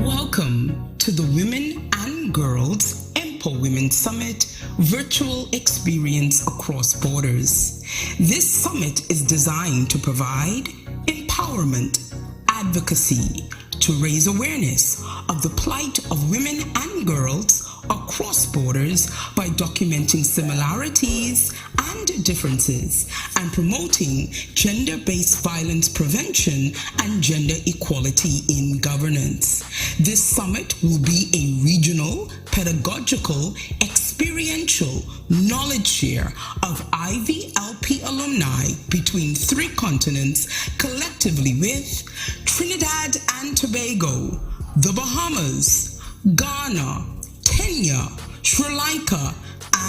Welcome to the Women and Girls EmpoWomen Summit virtual experience across borders. This summit is designed to provide empowerment, advocacy, to raise awareness of the plight of women and girls across borders by documenting similarities and differences and promoting gender-based violence prevention and gender equality in governance. This summit will be a regional, pedagogical, experiential knowledge share of IVLP alumni between three continents, collectively with Trinidad and Tobago, the Bahamas, Ghana, Kenya, Sri Lanka,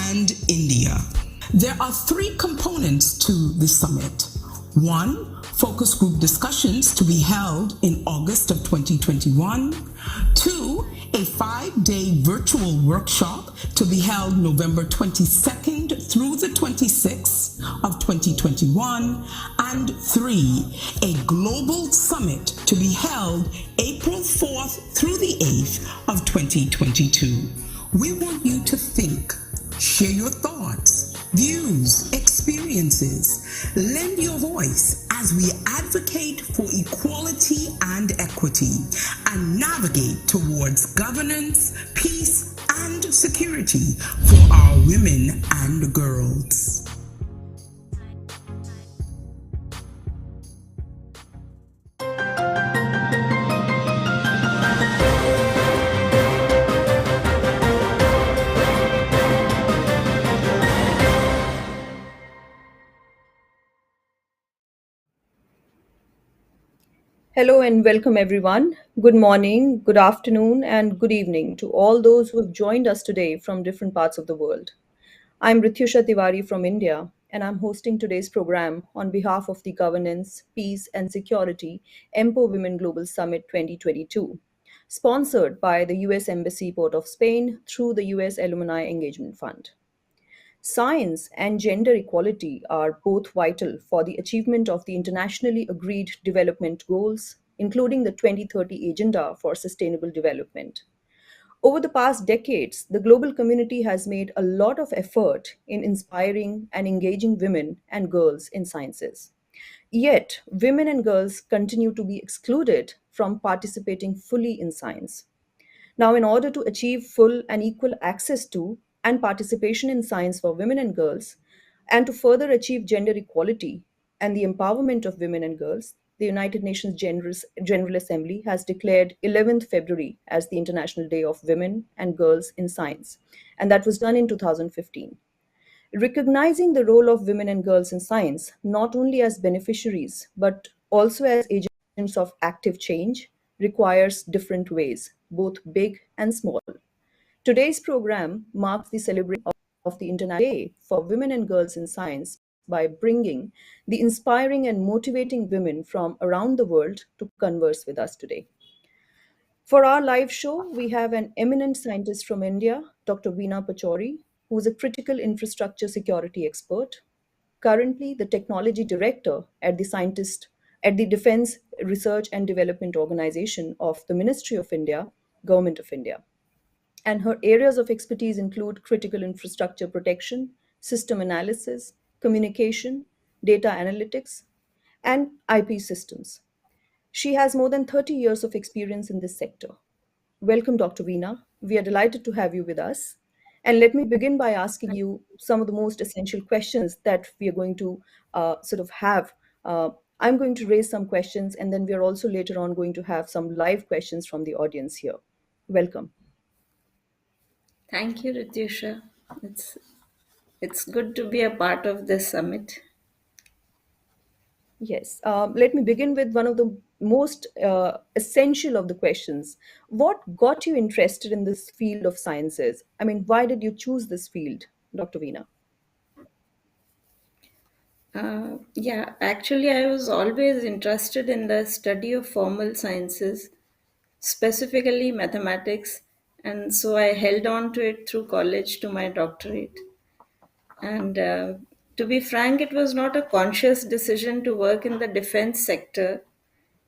and India. There are three components to the summit. One, focus group discussions to be held in August of 2021. Two, a 5-day virtual workshop to be held November 22nd through the 26th of 2021. And three, a global summit to be held April 4th through the 8th of 2022. We want you to think, share your thoughts, views, experiences, lend your voice as we advocate for equality and equity and navigate towards governance, peace, and security for our women and girls. Hello and welcome everyone. Good morning, good afternoon, and good evening to all those who have joined us today from different parts of the world. I'm Rityusha Tiwary from India, and I'm hosting today's program on behalf of the Governance, Peace and Security EmpoWomen Global Summit 2022, sponsored by the US Embassy Port of Spain through the US Alumni Engagement Fund. Science and gender equality are both vital for the achievement of the internationally agreed development goals, including the 2030 Agenda for Sustainable Development. Over the past decades, the global community has made a lot of effort in inspiring and engaging women and girls in sciences. Yet, women and girls continue to be excluded from participating fully in science. Now, in order to achieve full and equal access to and participation in science for women and girls, and to further achieve gender equality and the empowerment of women and girls, the United Nations General Assembly has declared 11th February as the International Day of Women and Girls in Science, and that was done in 2015. Recognizing the role of women and girls in science, not only as beneficiaries, but also as agents of active change, requires different ways, both big and small. Today's program marks the celebration of the International Day for Women and Girls in Science by bringing the inspiring and motivating women from around the world to converse with us today. For our live show, we have an eminent scientist from India, Dr. Veena Pachori, who is a critical infrastructure security expert, currently the technology director at the Defense Research and Development Organization of the Ministry of India, Government of India. And her areas of expertise include critical infrastructure protection, system analysis, communication, data analytics, and IP systems. She has more than 30 years of experience in this sector. Welcome, Dr. Veena. We are delighted to have you with us. And let me begin by asking you some of the most essential questions that we are going to sort of have. I'm going to raise some questions, and then we are also later on going to have some live questions from the audience here. Welcome. Thank you, Rityusha. It's good to be a part of this summit. Yes. Let me begin with one of the most essential of the questions. What got you interested in this field of sciences? I mean, why did you choose this field, Dr. Veena? Yeah, actually, I was always interested in the study of formal sciences, specifically mathematics, and so I held on to it through college to my doctorate. And to be frank, it was not a conscious decision to work in the defense sector.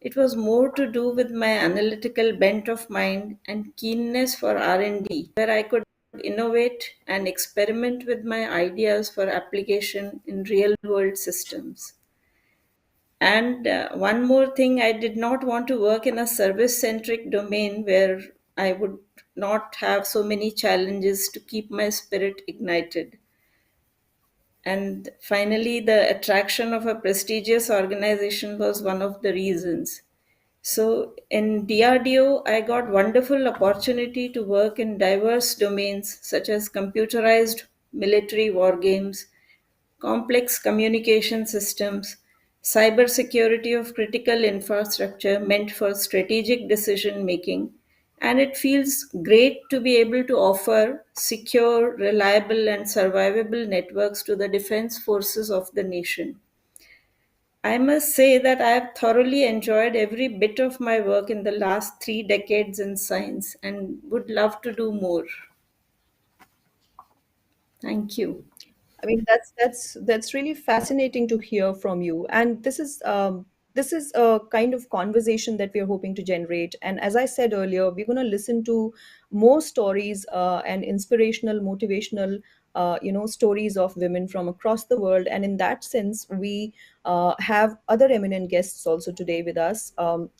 It was more to do with my analytical bent of mind and keenness for R&D, where I could innovate and experiment with my ideas for application in real world systems. And one more thing, I did not want to work in a service centric domain where I would not have so many challenges to keep my spirit ignited. And finally, the attraction of a prestigious organization was one of the reasons. So in DRDO, I got wonderful opportunity to work in diverse domains such as computerized military war games, complex communication systems, cybersecurity of critical infrastructure meant for strategic decision making, and it feels great to be able to offer secure, reliable, and survivable networks to the defense forces of the nation. I must say that I have thoroughly enjoyed every bit of my work in the last 3 decades in science and would love to do more. Thank you. I mean, that's really fascinating to hear from you. And this is a kind of conversation that we're hoping to generate. And as I said earlier, we're going to listen to more stories and inspirational, motivational, stories of women from across the world. And in that sense, we have other eminent guests also today with us.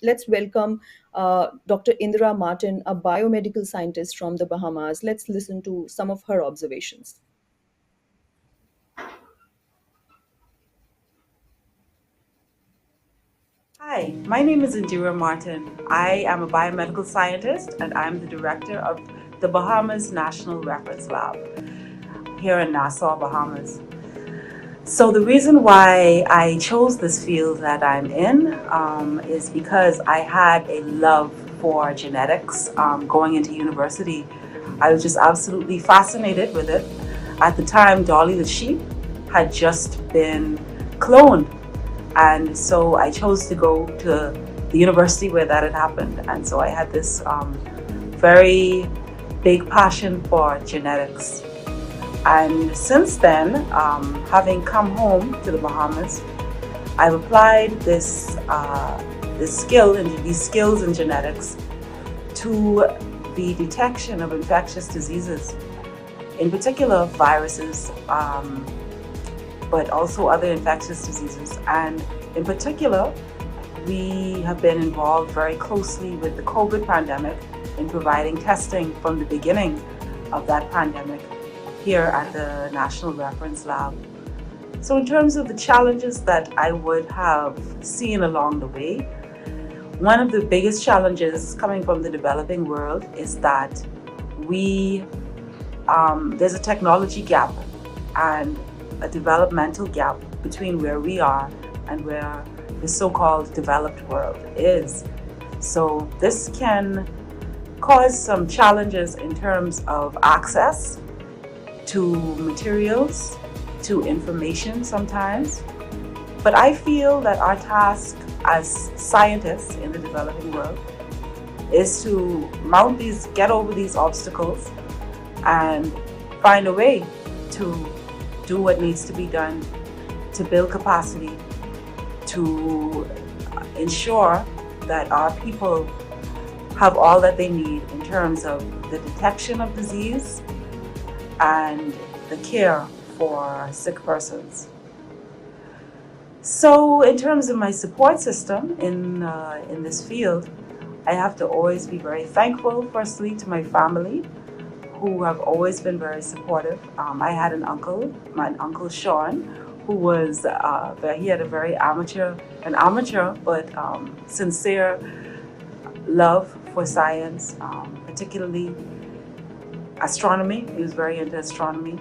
Let's welcome Dr. Indira Martin, a biomedical scientist from the Bahamas. Let's listen to some of her observations. Hi, my name is Indira Martin. I am a biomedical scientist and I'm the director of the Bahamas National Reference Lab here in Nassau, Bahamas. So the reason why I chose this field that I'm in is because I had a love for genetics going into university. I was just absolutely fascinated with it. At the time, Dolly the sheep had just been cloned. And so I chose to go to the university where that had happened. And so I had this very big passion for genetics. And since then, having come home to the Bahamas, I've applied these skills in genetics to the detection of infectious diseases, in particular viruses, but also other infectious diseases. And in particular, we have been involved very closely with the COVID pandemic in providing testing from the beginning of that pandemic here at the National Reference Lab. So in terms of the challenges that I would have seen along the way, one of the biggest challenges coming from the developing world is that there's a technology gap and a developmental gap between where we are and where the so-called developed world is. So this can cause some challenges in terms of access to materials, to information sometimes. But I feel that our task as scientists in the developing world is to get over these obstacles and find a way to do what needs to be done to build capacity, to ensure that our people have all that they need in terms of the detection of disease and the care for sick persons. So in terms of my support system in this field, I have to always be very thankful, firstly, to my family, who have always been very supportive. I had an uncle, my uncle Sean, who was he had a very amateur but sincere love for science, particularly astronomy. He was very into astronomy.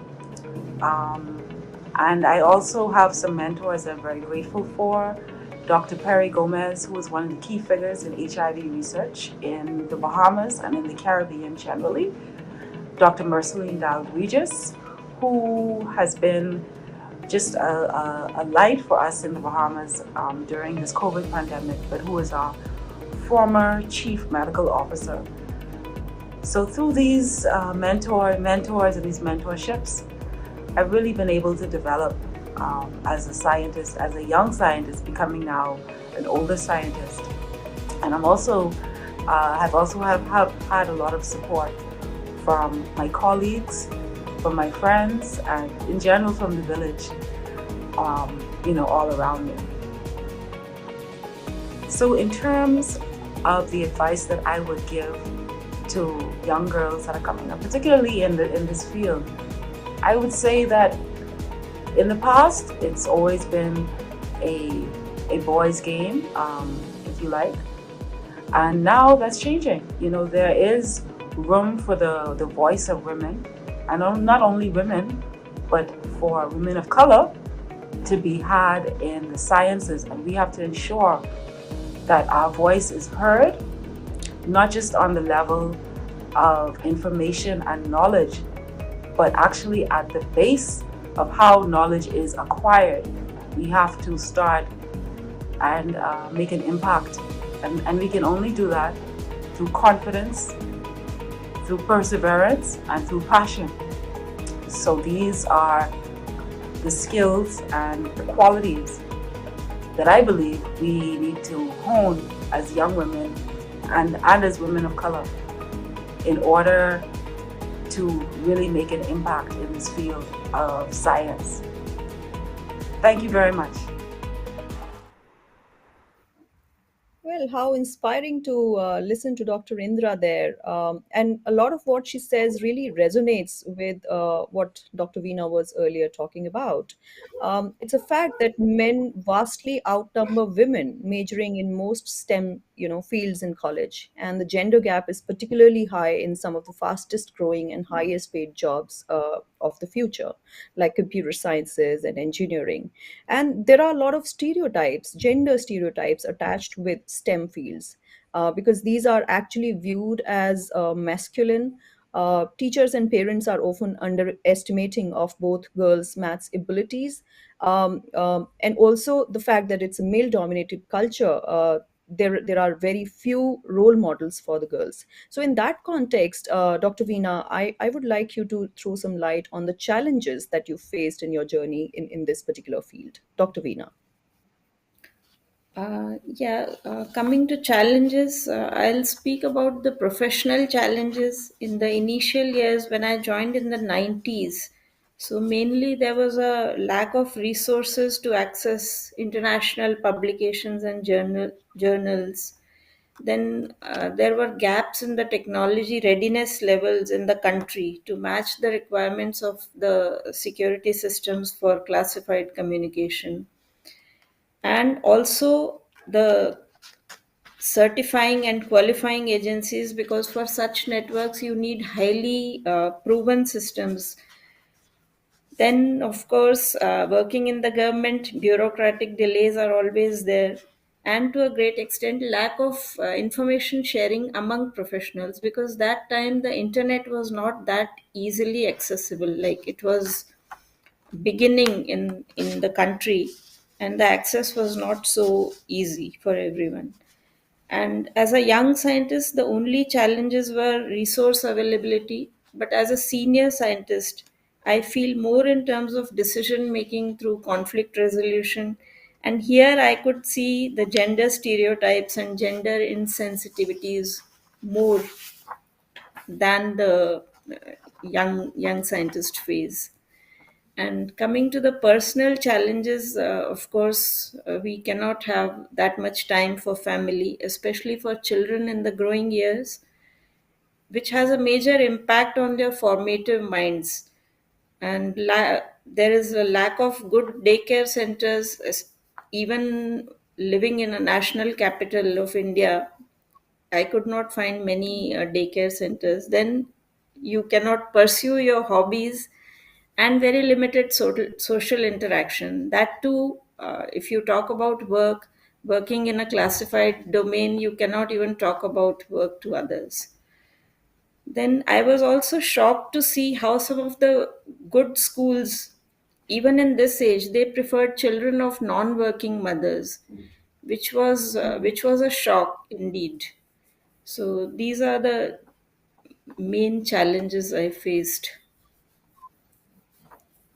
And I also have some mentors I'm very grateful for. Dr. Perry Gomez, who was one of the key figures in HIV research in the Bahamas and in the Caribbean generally. Dr. Merceline Dalgregis, who has been just a light for us in the Bahamas during this COVID pandemic, but who is our former chief medical officer. So through these mentors and these mentorships, I've really been able to develop as a scientist, as a young scientist, becoming now an older scientist, And I'm also have also have had a lot of support from my colleagues, from my friends, and in general from the village, all around me. So, in terms of the advice that I would give to young girls that are coming up, particularly in this field, I would say that in the past it's always been a a boys' game, if you like, and now that's changing. There is room for the voice of women, and not only women, but for women of color to be had in the sciences, and we have to ensure that our voice is heard, not just on the level of information and knowledge, but actually at the base of how knowledge is acquired. We have to start and make an impact. And we can only do that through confidence, through perseverance, and through passion. So these are the skills and the qualities that I believe we need to hone as young women and as women of color in order to really make an impact in this field of science. Thank you very much. Well, how inspiring to listen to Dr. Indra there. And a lot of what she says really resonates with what Dr. Veena was earlier talking about. It's a fact that men vastly outnumber women majoring in most STEM, fields in college, and the gender gap is particularly high in some of the fastest growing and highest paid jobs of the future, like computer sciences and engineering. And there are a lot of stereotypes, gender stereotypes attached with STEM fields, because these are actually viewed as masculine. Teachers and parents are often underestimating of both girls' maths abilities, and also the fact that it's a male-dominated culture. There are very few role models for the girls. So, in that context, Dr. Veena, I would like you to throw some light on the challenges that you faced in your journey in this particular field. Dr. Veena. Coming to challenges, I'll speak about the professional challenges in the initial years when I joined in the 90s. So, mainly there was a lack of resources to access international publications and journals. Then there were gaps in the technology readiness levels in the country to match the requirements of the security systems for classified communication, and also the certifying and qualifying agencies, because for such networks you need highly proven systems. Then of course, working in the government, bureaucratic delays are always there, and to a great extent lack of information sharing among professionals, because that time the internet was not that easily accessible, like it was beginning in the country, and the access was not so easy for everyone. And as a young scientist, the only challenges were resource availability. But as a senior scientist, I feel more in terms of decision making through conflict resolution. And here I could see the gender stereotypes and gender insensitivities more than the young scientist phase. And coming to the personal challenges, of course, we cannot have that much time for family, especially for children in the growing years, which has a major impact on their formative minds. And there is a lack of good daycare centers, even living in a national capital of India. I could not find many daycare centers. Then you cannot pursue your hobbies, and very limited social interaction. That too, if you talk about working in a classified domain, you cannot even talk about work to others. Then I was also shocked to see how some of the good schools, even in this age, they preferred children of non-working mothers, which was a shock indeed. So these are the main challenges I faced.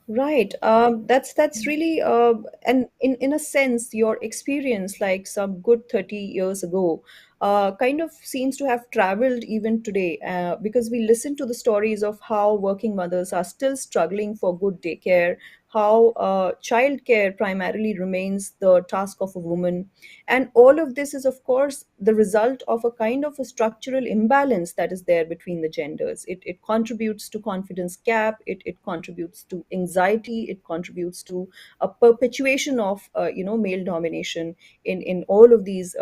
Right. That's really and in a sense your experience like some good 30 years ago. kind of seems to have traveled even today, because we listen to the stories of how working mothers are still struggling for good daycare, how childcare primarily remains the task of a woman. And all of this is, of course, the result of a kind of a structural imbalance that is there between the genders. It contributes to confidence gap, it contributes to anxiety, it contributes to a perpetuation of male domination in all of these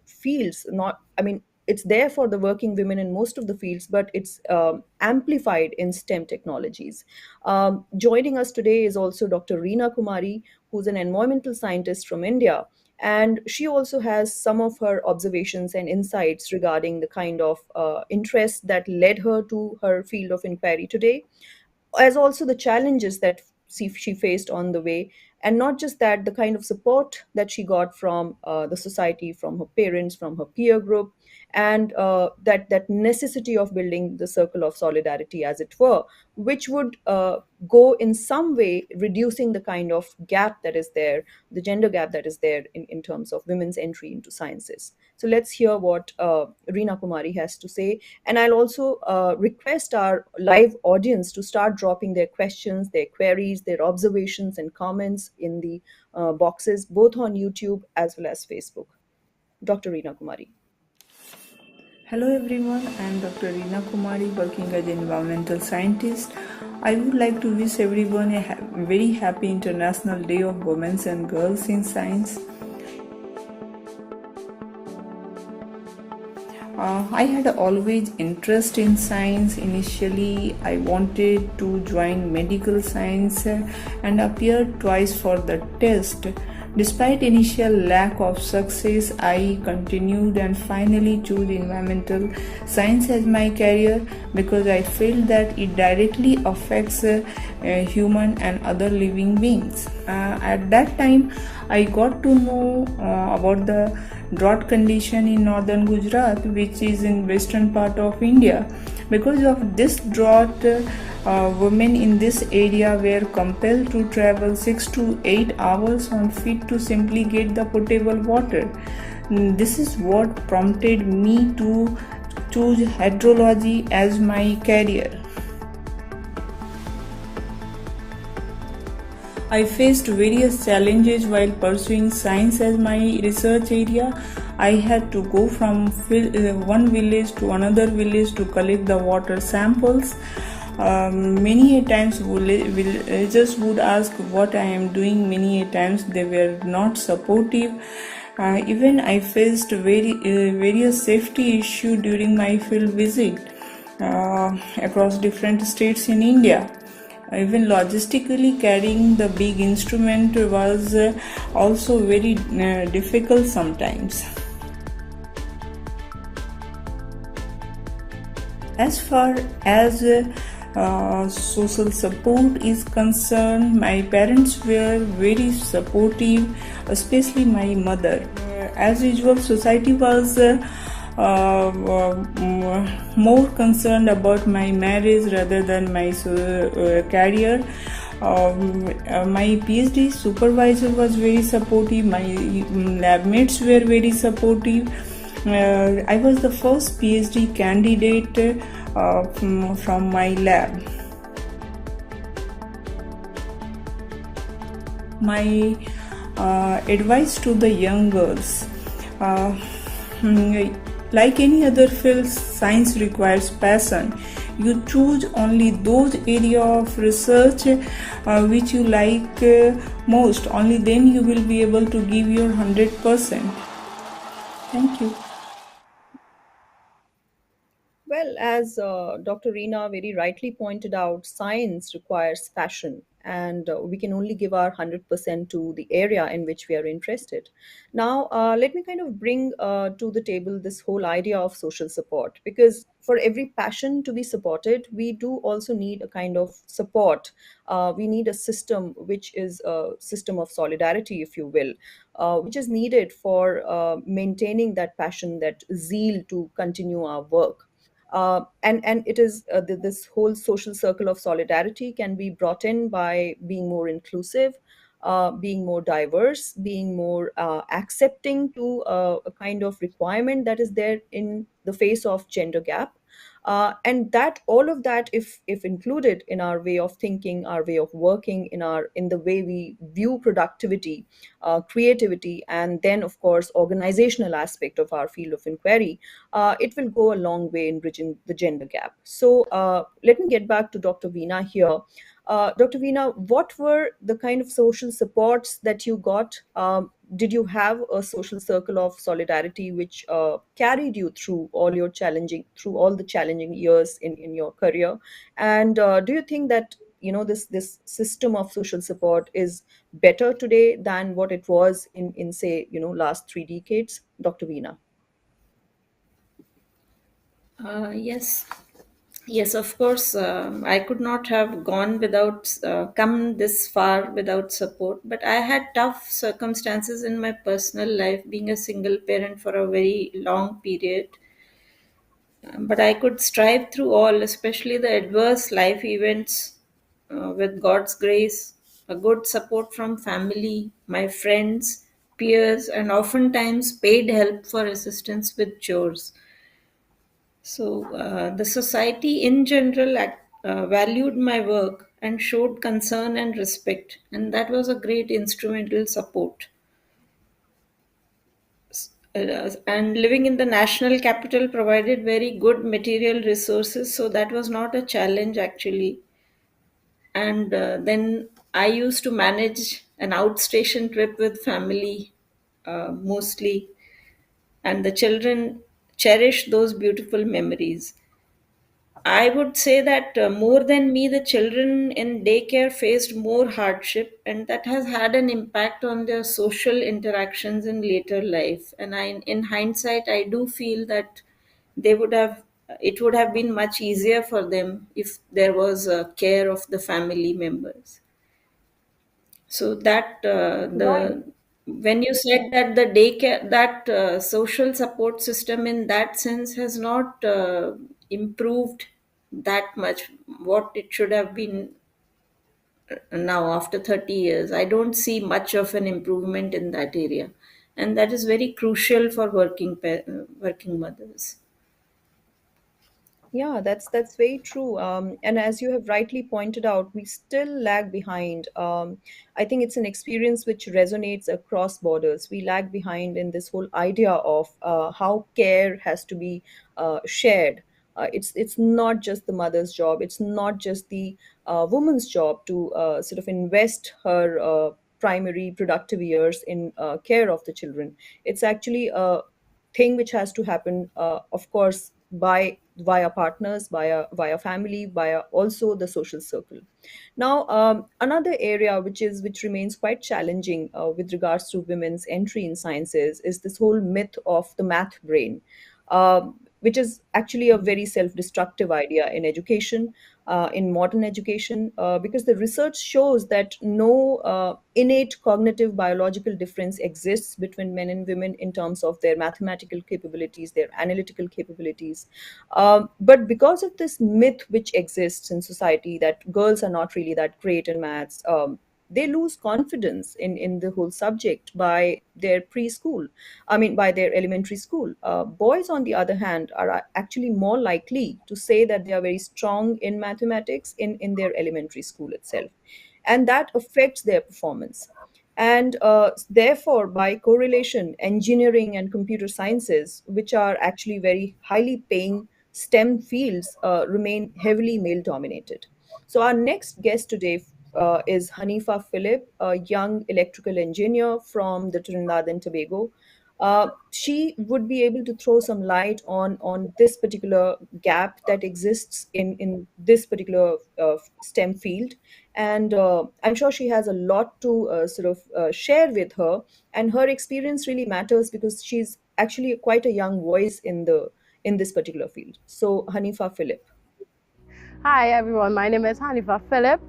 fields. Not, I mean, it's there for the working women in most of the fields, but it's amplified in STEM technologies. Joining us today is also Dr. Reena Kumari, who's an environmental scientist from India. And she also has some of her observations and insights regarding the kind of interest that led her to her field of inquiry today, as also the challenges that she faced on the way. And not just that, the kind of support that she got from the society, from her parents, from her peer group, and that necessity of building the circle of solidarity, as it were, which would go in some way reducing the kind of gap that is there, the gender gap that is there in terms of women's entry into sciences. So let's hear what Reena Kumari has to say. And I'll also request our live audience to start dropping their questions, their queries, their observations, and comments in the boxes, both on YouTube as well as Facebook. Dr. Reena Kumari. Hello everyone, I am Dr. Reena Kumari, working as an environmental scientist. I would like to wish everyone a very happy International Day of Women and Girls in Science. I had always interest in science. Initially, I wanted to join medical science and appeared twice for the test. Despite initial lack of success, I continued and finally chose environmental science as my career because I feel that it directly affects human and other living beings. At that time, I got to know about the drought condition in northern Gujarat, which is in western part of India. Because of this drought, women in this area were compelled to travel 6 to 8 hours on feet to simply get the potable water. This is what prompted me to choose hydrology as my career. I faced various challenges while pursuing science as my research area. I had to go from one village to another village to collect the water samples. Many a times villagers would ask what I am doing. Many a times they were not supportive. Even I faced various safety issues during my field visit across different states in India. Even logistically carrying the big instrument was also very difficult sometimes. As far as social support is concerned, my parents were very supportive, especially my mother. As usual, society was more concerned about my marriage rather than my career. My PhD supervisor was very supportive, my lab mates were very supportive. I was the first PhD candidate from my lab. My advice to the young girls, like any other field, science requires passion. You choose only those areas of research which you like most. Only then you will be able to give your 100%. Thank you. Well, as Dr. Reena very rightly pointed out, science requires passion, and we can only give our 100% to the area in which we are interested. Now, let me kind of bring to the table this whole idea of social support, because for every passion to be supported, we do also need a kind of support. We need a system which is a system of solidarity, if you will, which is needed for maintaining that passion, that zeal to continue our work. And it is this whole social circle of solidarity can be brought in by being more inclusive, being more diverse, being more accepting to a kind of requirement that is there in the face of gender gap. And that all of that, if included in our way of thinking, our way of working, in the way we view productivity, creativity, and then of course organizational aspect of our field of inquiry, it will go a long way in bridging the gender gap. So let me get back to Dr. Veena here. Dr. Veena, what were the kind of social supports that you got? Did you have a social circle of solidarity which carried you through through all the challenging years in your career? And do you think that this system of social support is better today than what it was in say last 3 decades, Dr. Veena? Yes, yes, of course. I could not have gone without, come this far without support. But I had tough circumstances in my personal life, being a single parent for a very long period. But I could strive through all, especially the adverse life events, with God's grace, a good support from family, my friends, peers, and oftentimes paid help for assistance with chores. So, the society in general valued my work and showed concern and respect, and that was a great instrumental support. And living in the national capital provided very good material resources, so that was not a challenge actually. And then I used to manage an outstation trip with family, mostly, and the children cherish those beautiful memories. I would say that more than me, the children in daycare faced more hardship, and that has had an impact on their social interactions in later life. And in hindsight, I do feel that they would have it would have been much easier for them if there was care of the family members. So that Right. the when you said that the daycare, that social support system in that sense has not improved that much what it should have been. Now after 30 years, I don't see much of an improvement in that area, and that is very crucial for working mothers. Yeah, that's very true. And as you have rightly pointed out, we still lag behind. I think it's an experience which resonates across borders. We lag behind in this whole idea of how care has to be shared. It's not just the mother's job. It's not just the woman's job to sort of invest her primary productive years in care of the children. It's actually a thing which has to happen, of course, by via partners, via family, via also the social circle. Now, another area which remains quite challenging with regards to women's entry in sciences is this whole myth of the math brain, which is actually a very self-destructive idea in education, in modern education, because the research shows that no innate cognitive biological difference exists between men and women in terms of their mathematical capabilities, their analytical capabilities. But because of this myth which exists in society that girls are not really that great in maths, they lose confidence in the whole subject by their preschool. I mean, by their elementary school. Boys, on the other hand, are actually more likely to say that they are very strong in mathematics in their elementary school itself. And that affects their performance. And therefore, by correlation, engineering and computer sciences, which are actually very highly paying STEM fields, remain heavily male dominated. So, our next guest today is Hanifa Philip, a young electrical engineer from the Trinidad and Tobago. She would be able to throw some light on this particular gap that exists in this particular STEM field, and I'm sure she has a lot to sort of share with her. And her experience really matters because she's actually quite a young voice in this particular field. So, Hanifa Philip. Hi everyone, my name is Hanifa Philip.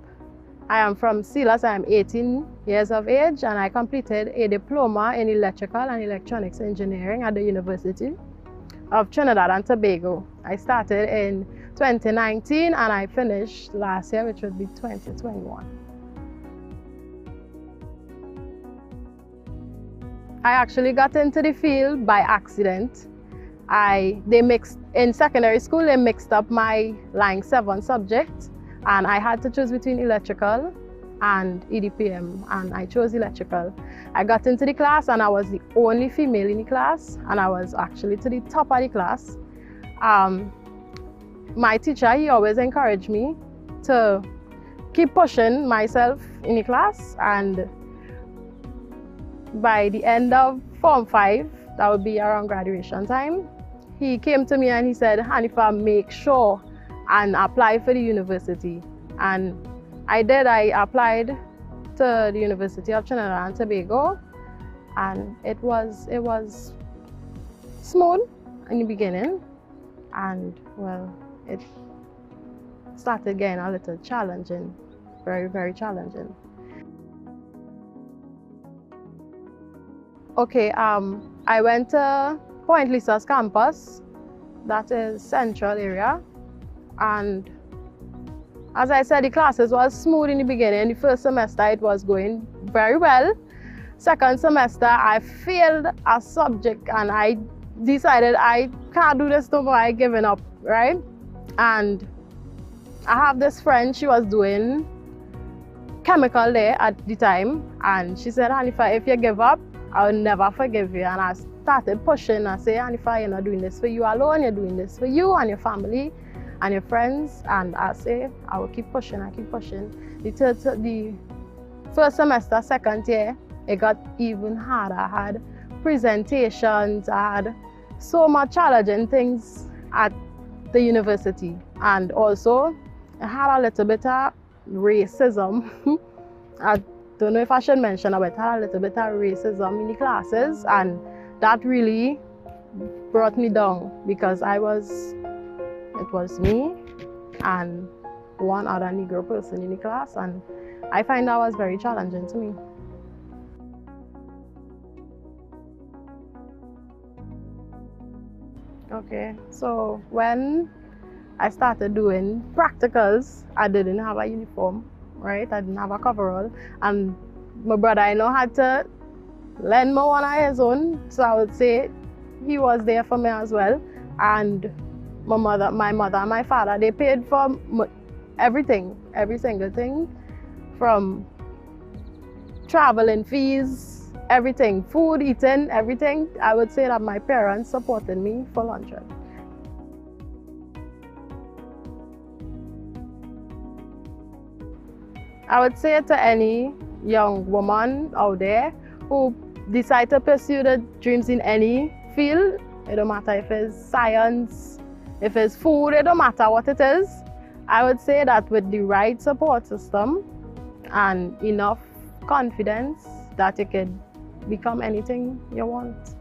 I am from Silas. I am 18 years of age and I completed a diploma in electrical and electronics engineering at the University of Trinidad and Tobago. I started in 2019 and I finished last year, which would be 2021. I actually got into the field by accident. In secondary school, they mixed up my line 7 subject, and I had to choose between electrical and EDPM, and I chose electrical. I got into the class, and I was the only female in the class, and I was actually to the top of the class. My teacher, he always encouraged me to keep pushing myself in the class, and by the end of Form 5, that would be around graduation time, he came to me and he said, Hanifa, make sure and apply for the university. And I did. I applied to the University of Trinidad and Tobago, and it was smooth in the beginning, and well, it started getting a little challenging, very, very challenging. Okay, I went to Point Lisa's campus, that is central area, and as I said, the classes was smooth in the beginning. The first semester it was going very well. Second semester I failed a subject and I decided I can't do this no more, I given up, right? And I have this friend, she was doing chemical there at the time, and she said, Hanifa, if you give up, I'll never forgive you. And I started pushing. I said, Hanifa, you're not doing this for you alone, you're doing this for you and your family and your friends. And I say, I will keep pushing, I keep pushing. The first semester, second year, it got even harder. I had presentations, I had so much challenging things at the university. And also, I had a little bit of racism. I don't know if I should mention, but I had a little bit of racism in the classes, and that really brought me down because it was me and one other Negro person in the class, and I find that was very challenging to me. Okay, so when I started doing practicals, I didn't have a uniform, right? I didn't have a coverall, and my brother-in-law had to lend me one on his own, so I would say he was there for me as well. And my mother and my father, they paid for everything, every single thing, from traveling fees, everything, food, eating, everything. I would say that my parents supported me full 100. I would say to any young woman out there who decide to pursue their dreams in any field, it don't matter if it's science, if it's food, it don't matter what it is. I would say that with the right support system and enough confidence, that you could become anything you want.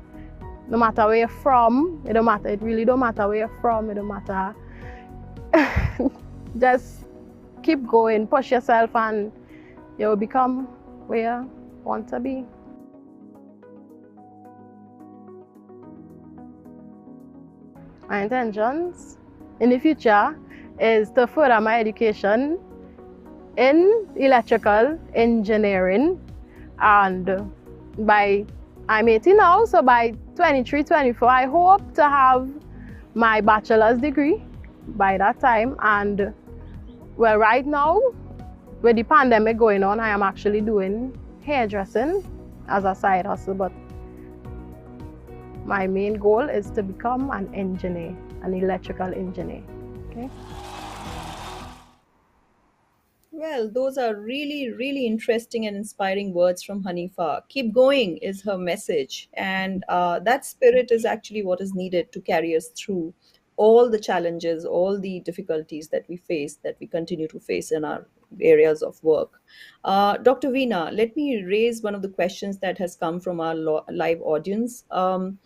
No matter where you're from, it don't matter. It really don't matter where you're from. It don't matter. Just keep going, push yourself, and you'll become where you want to be. My intentions in the future is to further my education in electrical engineering, and I'm 18 now, so by 23, 24, I hope to have my bachelor's degree by that time. And well, right now, with the pandemic going on, I am actually doing hairdressing as a side hustle, but my main goal is to become an engineer, an electrical engineer. Okay. Well, those are really, really interesting and inspiring words from Hanifa. Keep going is her message. And that spirit is actually what is needed to carry us through all the challenges, all the difficulties that we face, that we continue to face in our areas of work. Dr. Veena, let me raise one of the questions that has come from our live audience. And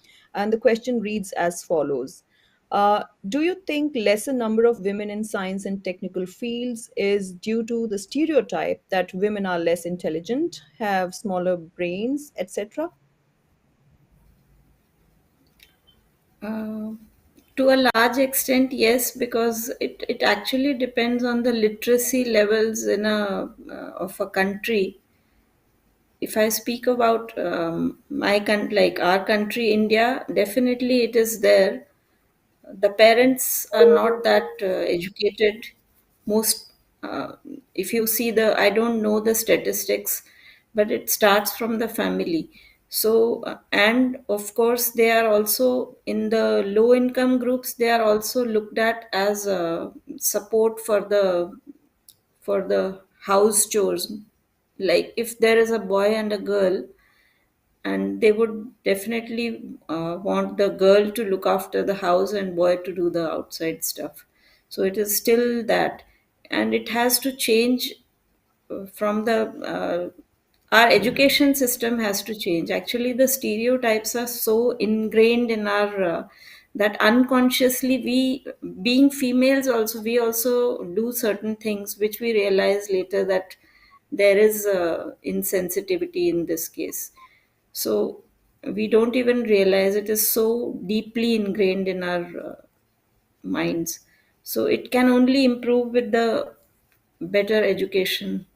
the question reads as follows. Do you think lesser number of women in science and technical fields is due to the stereotype that women are less intelligent, have smaller brains, etc.? Uh, to a large extent, yes, because it actually depends on the literacy levels in of a country. if I speak about like our country, India, definitely it is there. The parents are not that educated. Most, if you see the, I don't know the statistics, but it starts from the family. So, and of course, they are also in the low income groups. They are also looked at as support for the house chores. Like if there is a boy and a girl, and they would definitely want the girl to look after the house and boy to do the outside stuff. So it is still that, and it has to change from the our education system has to change. Actually, the stereotypes are so ingrained in our that unconsciously we, being females also, we also do certain things which we realize later that there is insensitivity in this case. So we don't even realize it is so deeply ingrained in our minds. So it can only improve with the better education,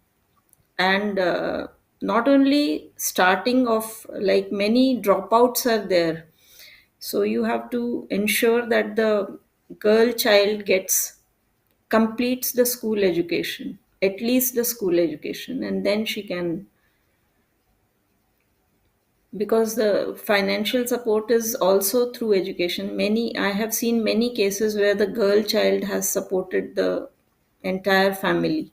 and not only starting off, like many dropouts are there. So you have to ensure that the girl child gets completes the school education, at least the school education, and then she can, because the financial support is also through education. Many, I have seen many cases where the girl child has supported the entire family.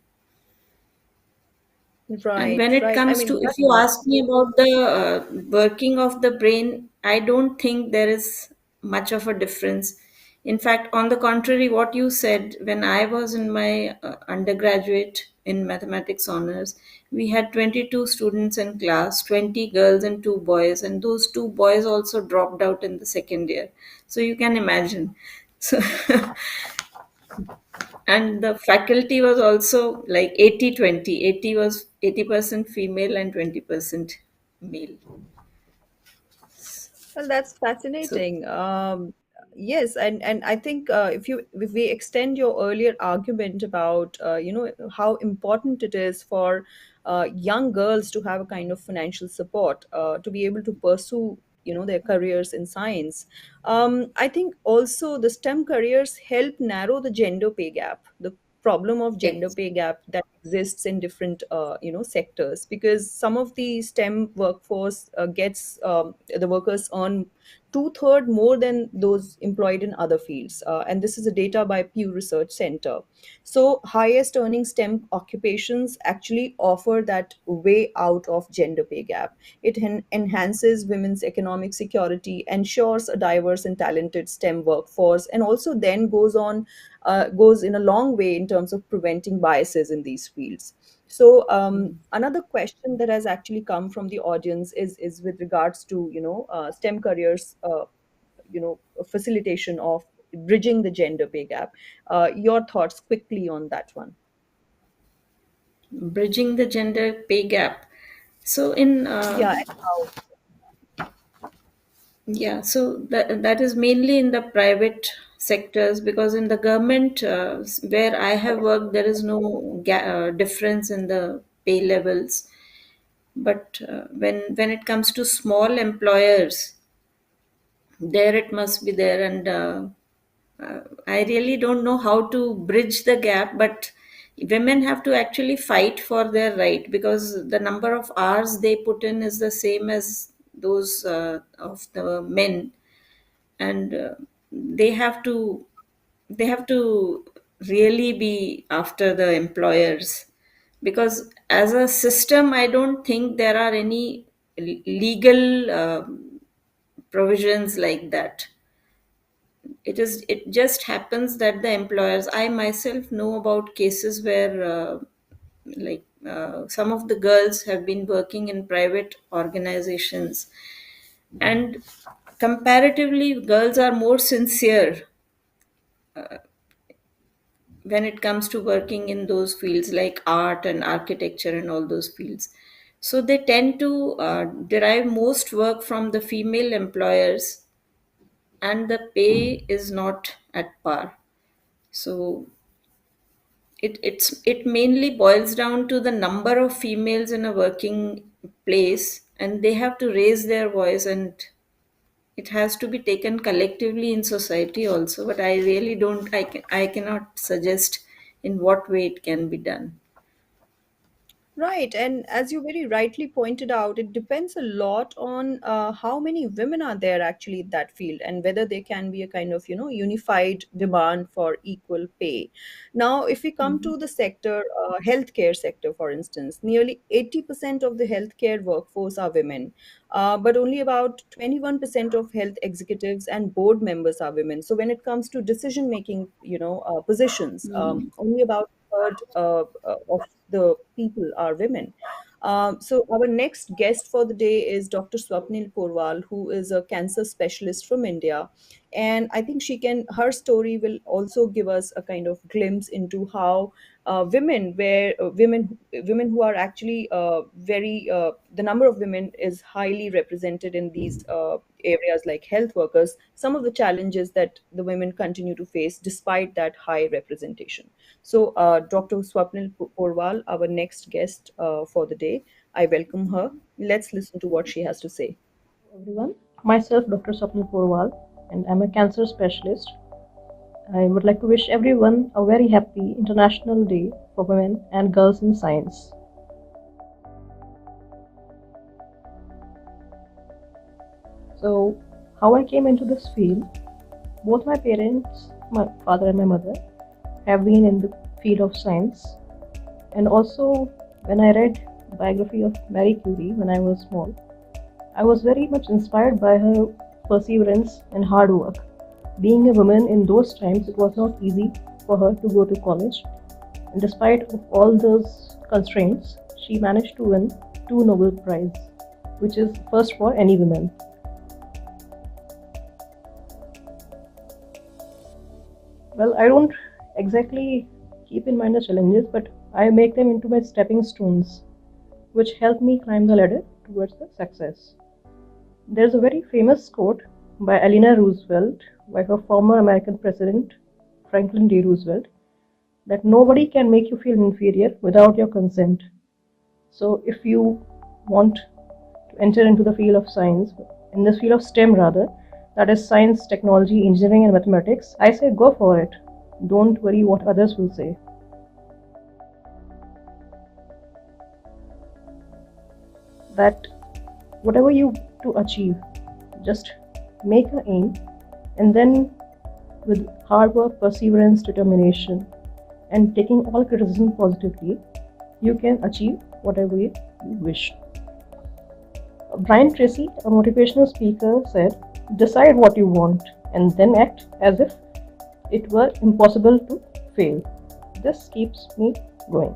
And when Right, it right. I comes to, mean, if you ask me about the working of the brain, I don't think there is much of a difference. In fact, on the contrary, what you said, when I was in my undergraduate in mathematics honors, we had 22 students in class, 20 girls and 2 boys, and those 2 boys also dropped out in the second year. So you can imagine. So and the faculty was also like 80-20. 80 was 80% female and 20% male. well, that's So fascinating. Yes, and I think if we extend your earlier argument about how important it is for young girls to have a kind of financial support to be able to pursue their careers in science. I think also the STEM careers help narrow the gender pay gap. The problem of gender ex- pay gap that exists in different sectors, because some of the STEM workforce gets the workers earn two-third more than those employed in other fields, and this is a data by Pew Research Center. So highest earning STEM occupations actually offer that way out of gender pay gap. It enhances women's economic security, ensures a diverse and talented STEM workforce, and also then goes in a long way in terms of preventing biases in these fields. So another question that has actually come from the audience is with regards to STEM careers, facilitation of bridging the gender pay gap. Your thoughts quickly on that one? bridging the gender pay gap. So in Yeah, and how? yeah, so that is mainly in the private sectors, because in the government where I have worked, there is no difference in the pay levels. But when it comes to small employers, there it must be there. And I really don't know how to bridge the gap, but women have to actually fight for their right, because the number of hours they put in is the same as those of the men. And they have to they have to really be after the employers, because as a system I don't think there are any legal provisions like that. It just happens that the employers, I myself know about cases where some of the girls have been working in private organizations, and comparatively girls are more sincere when it comes to working in those fields like art and architecture and all those fields. So they tend to derive most work from the female employers, and the pay is not at par. So it mainly boils down to the number of females in a working place, and they have to raise their voice, and it has to be taken collectively in society also. But I really don't, I cannot suggest in what way it can be done. Right, and as you very rightly pointed out, it depends a lot on how many women are there actually in that field, and whether there can be a kind of unified demand for equal pay. Now, if we come Mhm. to the sector, healthcare sector, for instance, nearly 80% of the healthcare workforce are women, but only about 21% of health executives and board members are women. So when it comes to decision making, positions, Mhm. only about a third of the people are women. So our next guest for the day is Dr. Swapnil Porwal, who is a cancer specialist from India, and I think her story will also give us a kind of glimpse into how women who are actually very the number of women is highly represented in these areas like health workers. Some of the challenges that the women continue to face despite that high representation. So, Dr. Swapnil Porwal, our next guest for the day, I welcome her. Let's listen to what she has to say. Everyone. Myself, Dr. Swapnil Porwal, and I'm a cancer specialist. I would like to wish everyone a very happy International Day for Women and Girls in Science. So, how I came into this field, both my parents, my father and my mother, have been in the field of science. And also, when I read biography of Marie Curie when I was small, I was very much inspired by her perseverance and hard work. Being a woman in those times, it was not easy for her to go to college. And despite of all those constraints, she managed to win two Nobel Prize, which is first for any woman. Well, I don't exactly keep in mind the challenges, but I make them into my stepping stones, which help me climb the ladder towards the success. There's a very famous quote by Eleanor Roosevelt, by her former American president, Franklin D. Roosevelt, that nobody can make you feel inferior without your consent. So, if you want to enter into the field of science, in this field of STEM rather, that is science, technology, engineering, and mathematics, I say go for it. Don't worry what others will say. That whatever you to achieve, just make an aim, and then with hard work, perseverance, determination, and taking all criticism positively, you can achieve whatever you wish. Brian Tracy, a motivational speaker, said, decide what you want and then act as if it were impossible to fail. This keeps me going.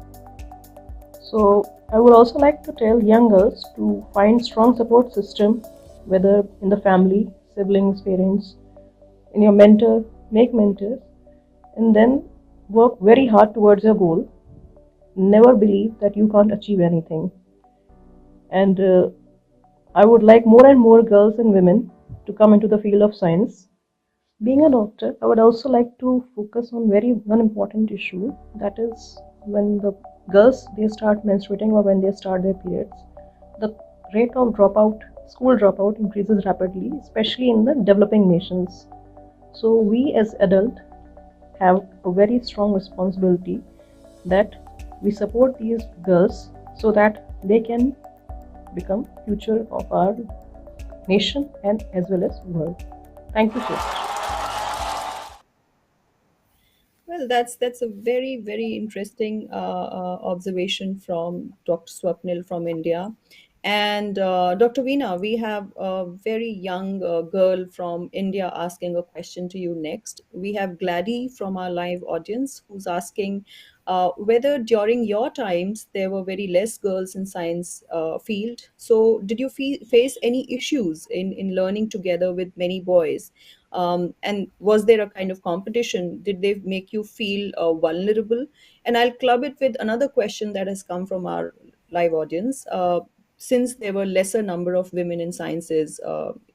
So I would also like to tell young girls to find strong support system, whether in the family, siblings, parents, in your mentor, make mentors, and then work very hard towards your goal. Never believe that you can't achieve anything. And I would like more and more girls and women to come into the field of science. Being a doctor, I would also like to focus on very one important issue, that is when the girls they start menstruating or when they start their periods, the rate of dropout, school dropout increases rapidly, especially in the developing nations. So we as adults have a very strong responsibility that we support these girls so that they can become future of our nation and as well as world. Thank you so much. Well, that's a very interesting observation from Dr. Swapnil from India, and Dr. Veena, we have a very young girl from India asking a question to you next. We have Gladys from our live audience who's asking whether during your times there were very less girls in science field. So, did you face any issues in learning together with many boys? And was there a kind of competition? Did they make you feel vulnerable? And I'll club it with another question that has come from our live audience. Since there were lesser number of women in sciences,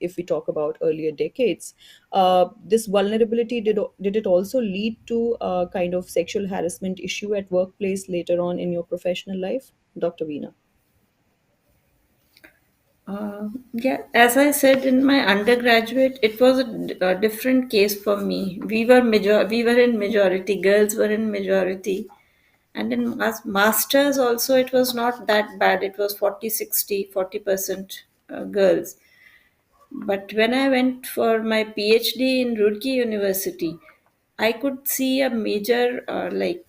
if we talk about earlier decades, this vulnerability did it also lead to a kind of sexual harassment issue at workplace later on in your professional life, Dr. Veena? Yeah, as I said in my undergraduate, it was a different case for me. We were in majority, girls were in majority. And in masters also, it was not that bad. It was 40% girls. But when I went for my PhD in Roorkee University, I could see a major, like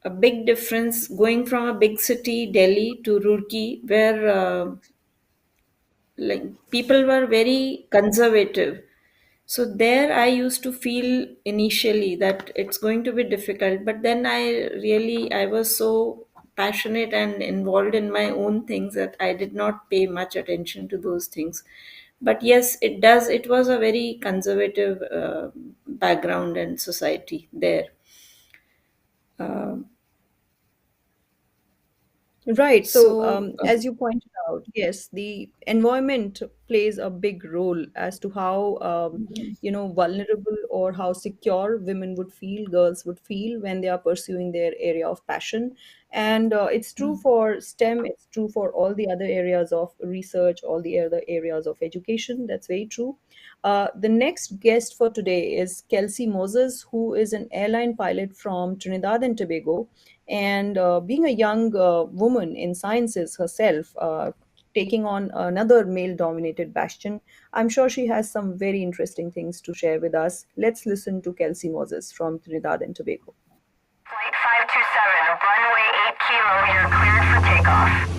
a big difference going from a big city, Delhi, to Roorkee, where like people were very conservative. So there I used to feel initially that it's going to be difficult, but then I was so passionate and involved in my own things that I did not pay much attention to those things. But yes, it was a very conservative background and society there. uh, Right. So, so as you pointed out, yes, the environment plays a big role as to how, vulnerable or how secure women would feel, girls would feel when they are pursuing their area of passion. And it's true for STEM, it's true for all the other areas of research, all the other areas of education. That's very true. The next guest for today is Kelsey Moses, who is an airline pilot from Trinidad and Tobago. And being a young woman in sciences herself, taking on another male dominated bastion, I'm sure she has some very interesting things to share with us. Let's listen to Kelsey Moses from Trinidad and Tobago. Flight 527, runway 8 kilo, you're cleared for takeoff.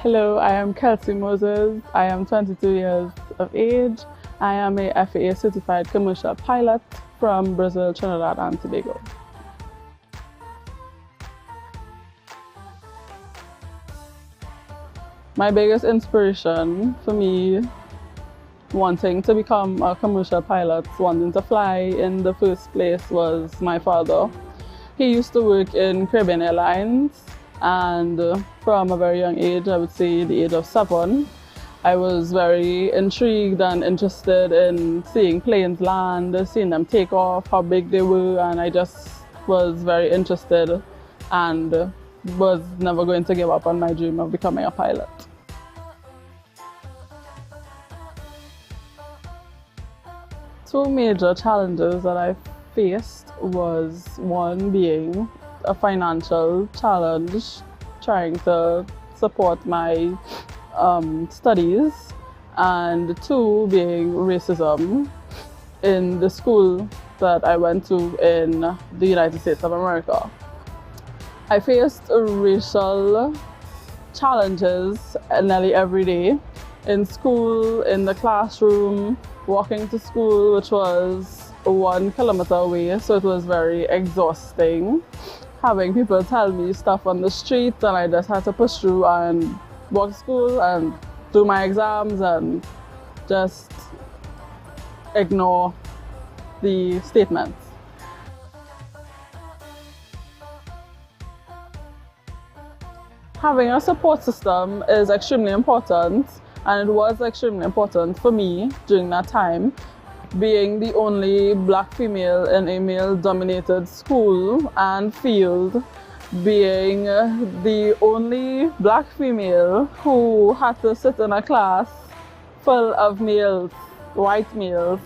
Hello, I am Kelsey Moses. I am 22 years of age. I am a FAA certified commercial pilot from Brazil, Trinidad and Tobago. My biggest inspiration for me wanting to become a commercial pilot, wanting to fly in the first place was my father. He used to work in Caribbean Airlines, and from a very young age, I would say the age of 7, I was very intrigued and interested in seeing planes land, seeing them take off, how big they were, and I just was very interested and was never going to give up on my dream of becoming a pilot. Two major challenges that I faced was one being a financial challenge, trying to support my studies, and two being racism in the school that I went to in the United States of America. I faced racial challenges nearly every day in school, in the classroom, walking to school, which was 1 kilometer away, so it was very exhausting. Having people tell me stuff on the street, and I just had to push through and walk to school and do my exams and just ignore the statements. Having a support system is extremely important, and it was extremely important for me during that time, being the only black female in a male-dominated school and field, being the only black female who had to sit in a class full of males, white males,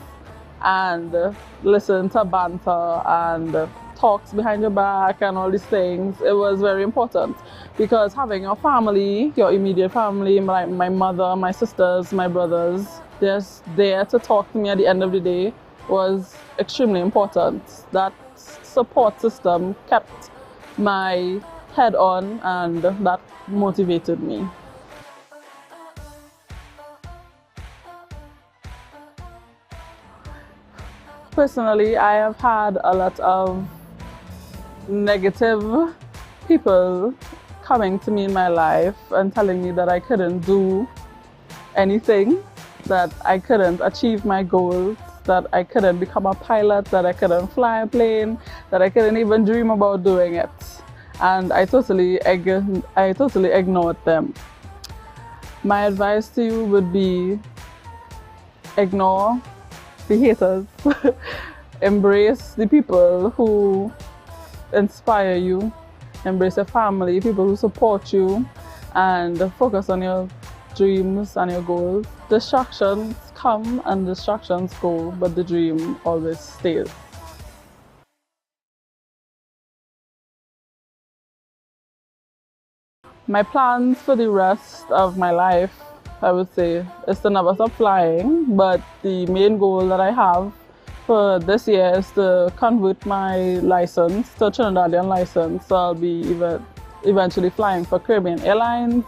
and listen to banter and talks behind your back and all these things. It was very important because having your family, your immediate family, my mother, my sisters, my brothers, just there to talk to me at the end of the day was extremely important. That support system kept my head on, and that motivated me. Personally, I have had a lot of negative people coming to me in my life and telling me that I couldn't do anything, that I couldn't achieve my goals, that I couldn't become a pilot, that I couldn't fly a plane, that I couldn't even dream about doing it. And I totally ignored them. My advice to you would be Ignore the haters. Embrace the people who inspire you. Embrace your family, people who support you, and focus on your dreams and your goals. Distractions come and distractions go, but the dream always stays. My plans for the rest of my life, I would say, is to never stop flying. But the main goal that I have for this year is to convert my license to Trinidadian license. So I'll be eventually flying for Caribbean Airlines.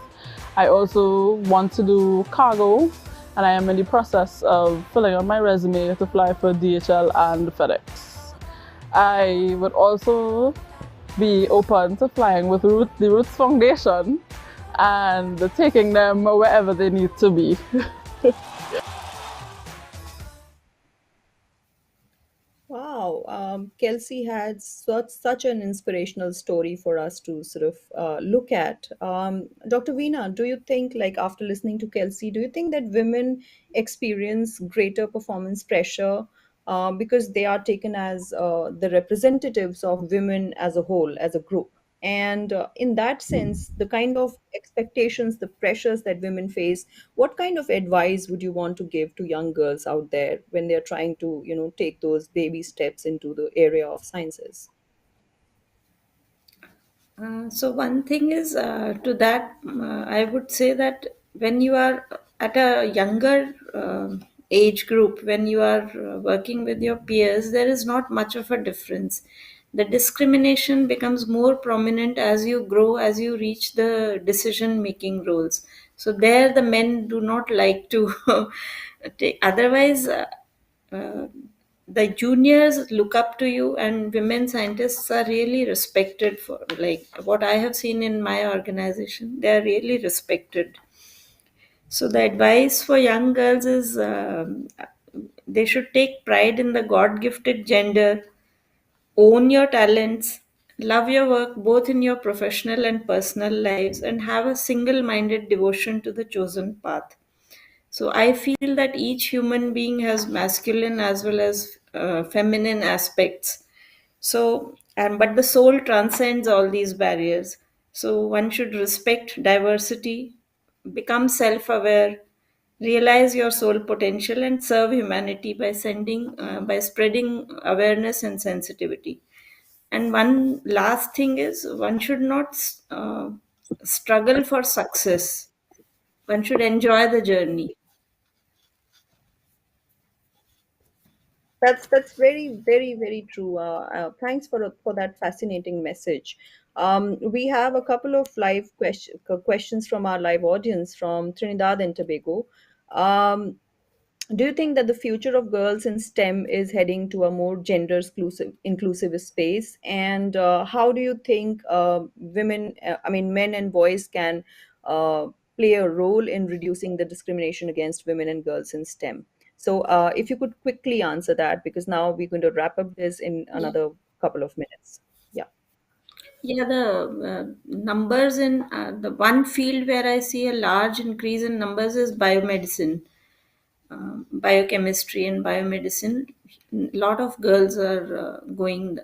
I also want to do cargo, and I am in the process of filling out my resume to fly for DHL and FedEx. I would also be open to flying with the Roots Foundation and taking them wherever they need to be. Wow, Kelsey had such an inspirational story for us to sort of look at. Dr. Veena, do you think, like after listening to Kelsey, do you think that women experience greater performance pressure because they are taken as the representatives of women as a whole, as a group? And in that sense, the kind of expectations, the pressures that women face, what kind of advice would you want to give to young girls out there when they're trying to, take those baby steps into the area of sciences? So one thing is to that, I would say that when you are at a younger age group, when you are working with your peers, there is not much of a difference. The discrimination becomes more prominent as you grow, as you reach the decision making roles. So there, the men do not like to take. Otherwise, uh, the juniors look up to you, and women scientists are really respected for, like what I have seen in my organization, they are really respected. So the advice for young girls is they should take pride in the god gifted gender, own your talents, love your work both in your professional and personal lives, and have a single minded devotion to the chosen path. So I feel that each human being has masculine as well as feminine aspects. So, and but the soul transcends all these barriers. So one should respect diversity, become self-aware, realize your soul potential, and serve humanity by by spreading awareness and sensitivity. And one last thing is one should not struggle for success. One should enjoy the journey. That's very, very, very true. Thanks for that fascinating message. We have a couple of live questions from our live audience from Trinidad and Tobago. Um, do you think that the future of girls in STEM is heading to a more gender inclusive space? And how do you think men and boys can uh, play a role in reducing the discrimination against women and girls in STEM? So, if you could quickly answer that, because now we're going to wrap up this in Yeah. another couple of minutes. Yeah. Yeah, the numbers in the one field where I see a large increase in numbers is biomedicine, biochemistry, and biomedicine. A lot of girls are going,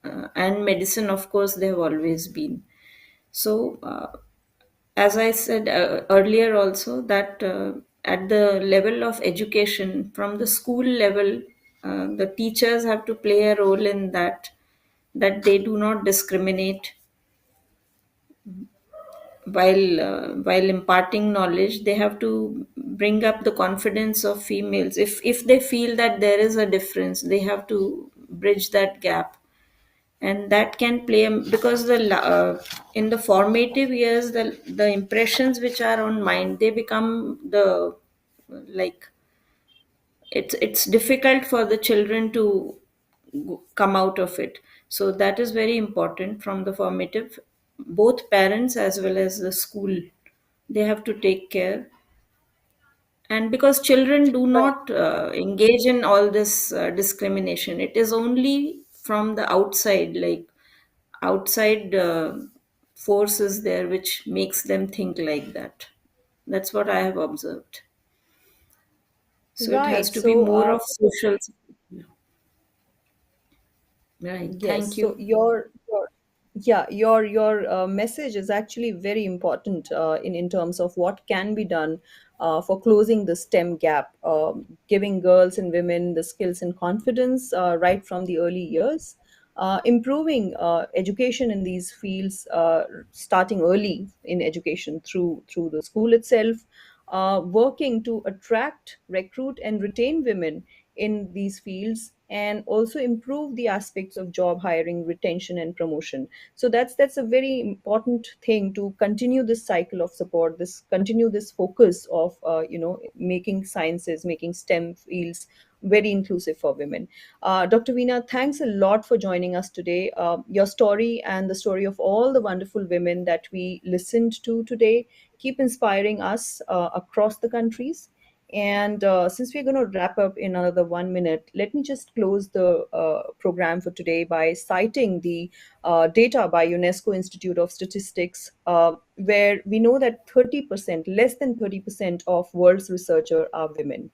and medicine, of course, they have always been. So, as I said earlier, also that at the level of education, from the school level, the teachers have to play a role in that, that they do not discriminate while imparting knowledge. They have to bring up the confidence of females. If they feel that there is a difference, they have to bridge that gap. And that can play because in the formative years, the impressions which are on mind, they become the, like, it's difficult for the children to come out of it. So that is very important from the formative. Both parents as well as the school, they have to take care. And because children do not engage in all this discrimination, it is only from the outside, like outside forces there, which makes them think like that. That's what I have observed. So it has Right. to be So, more of social. Right. yes. Thank So you. your message is actually very important in terms of what can be done for closing the STEM gap, giving girls and women the skills and confidence right from the early years, improving education in these fields, starting early in education through the school itself, working to attract, recruit, and retain women in these fields, and also improve the aspects of job hiring, retention, and promotion. So that's a very important thing, to continue this cycle of support, this continue this focus of making sciences, making STEM fields very inclusive for women. Dr. Veena, thanks a lot for joining us today. Your story and the story of all the wonderful women that we listened to today keep inspiring us across the countries. And since we're going to wrap up in another 1 minute, let me just close the program for today by citing the data by UNESCO Institute of Statistics, where we know that 30%, less than 30% of world's researchers are women.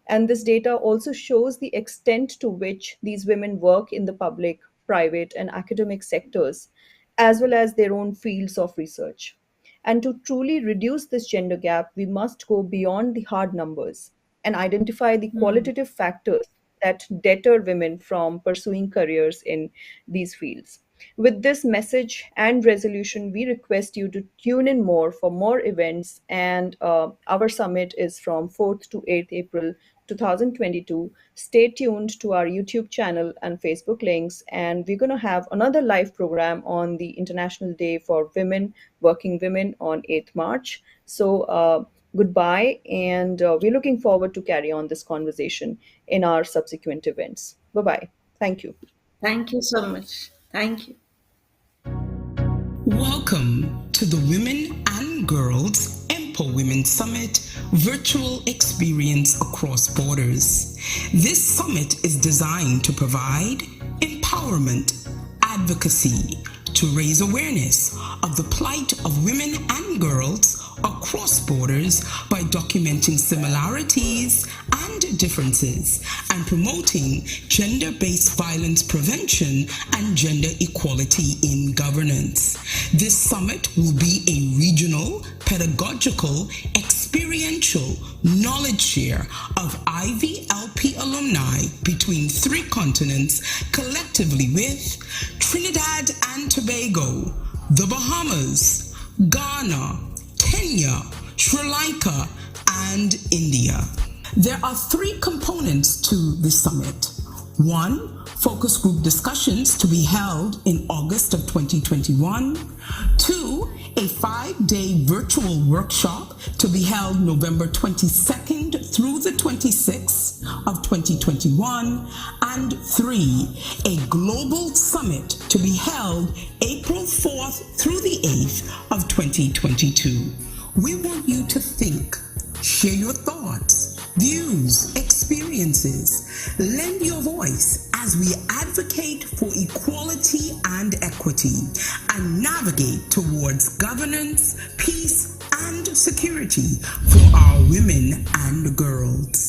And this data also shows the extent to which these women work in the public, private, and academic sectors, as well as their own fields of research. And to truly reduce this gender gap, we must go beyond the hard numbers and identify the Hmm. qualitative factors that deter women from pursuing careers in these fields. With this message and resolution, we request you to tune in more for more events. And our summit is from 4th to 8th April 2022. Stay tuned to our YouTube channel and Facebook links. And we're going to have another live program on the International Day for Women, Working Women, on 8th March. So, goodbye. And we're looking forward to carry on this conversation in our subsequent events. Bye bye. Thank you. Thank you so much. Thank you. Welcome to the Women and Girls EmpoWomen Summit virtual experience across borders. This summit is designed to provide empowerment, advocacy, to raise awareness of the plight of women and girls across borders by documenting similarities and differences and promoting gender-based violence prevention and gender equality in governance. This summit will be a regional, pedagogical, experiential knowledge share of IVLP alumni between 3 continents, collectively with Trinidad and Tobago, the Bahamas, Ghana, Kenya, Sri Lanka, and India. There are 3 components to the summit. 1, focus group discussions to be held in August of 2021. 2, a 5-day virtual workshop to be held November 22nd through the 26th of 2021. And 3, a global summit to be held April 4th through the 8th of 2022. We want you to think, share your thoughts, views, experiences. Lend your voice as we advocate for equality and equity and navigate towards governance, peace, and security for our women and girls.